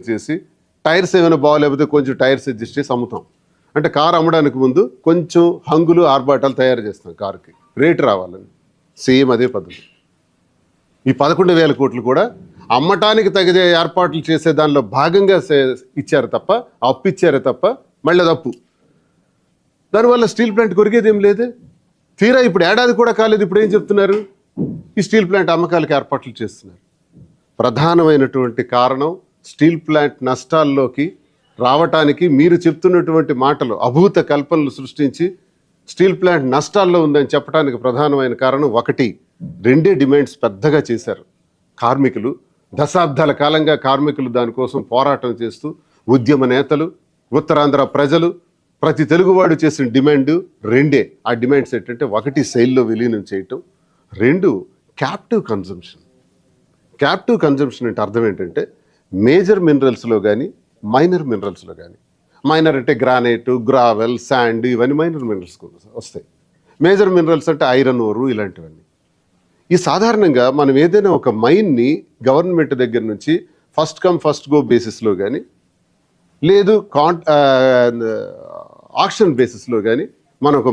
చేసి టైర్స్ ఏమైనా బాగోలేకపోతే కొంచెం టైర్స్ అడ్జస్ట్ చేసి అమ్ముతాం. అంటే కారు అమ్మడానికి ముందు కొంచెం హంగులు ఆర్భాటాలు తయారు చేస్తాం కారుకి రేటు రావాలని. సేమ్ అదే పద్ధతి. ఈ 11,000 కోట్లు కూడా అమ్మటానికి తగిన ఏర్పాట్లు చేసే దానిలో భాగంగా ఇచ్చారు తప్ప, అప్పు ఇచ్చారే తప్ప మళ్ళీ అది అప్పు. దానివల్ల స్టీల్ ప్లాంట్ కొరిగేది ఏం లేదే. తీరా ఇప్పుడు ఏడాది కూడా కాలేదు, ఇప్పుడు ఏం చెప్తున్నారు? ఈ స్టీల్ ప్లాంట్ అమ్మకాలకు ఏర్పాట్లు చేస్తున్నారు. ప్రధానమైనటువంటి కారణం స్టీల్ ప్లాంట్ నష్టాల్లోకి రావటానికి మీరు చెప్తున్నటువంటి మాటలు అభూత కల్పనలు సృష్టించి స్టీల్ ప్లాంట్ నష్టాల్లో ఉందని చెప్పడానికి ప్రధానమైన కారణం ఒకటి, రెండే డిమాండ్స్ పెద్దగా చేశారు కార్మికులు. దశాబ్దాల కాలంగా కార్మికులు దానికోసం పోరాటం చేస్తూ ఉద్యమ నేతలు, ఉత్తరాంధ్ర ప్రజలు, ప్రతి తెలుగువాడు చేసిన డిమాండ్ రెండే. ఆ డిమాండ్స్ ఏంటంటే, ఒకటి సెయిల్లో విలీనం చేయటం, రెండు క్యాప్టివ్ కన్జంప్షన్. క్యాప్టివ్ కన్జంప్షన్ అంటే అర్థం ఏంటంటే, మేజర్ మినరల్స్లో కానీ మైనర్ మినరల్స్లో కానీ, మైనర్ అంటే గ్రానైట్, గ్రావెల్, శాండ్, ఇవన్నీ మైనర్ మినరల్స్ వస్తాయి. మేజర్ మినరల్స్ అంటే ఐరన్ ఓరు, ఇలాంటివన్నీ. ఈ సాధారణంగా మనం ఏదైనా ఒక మైన్ని గవర్నమెంట్ దగ్గర నుంచి ఫస్ట్ కమ్ ఫస్ట్ గో బేసిస్లో కానీ, లేదు ఆక్షన్ బేసిస్లో కానీ మనం ఒక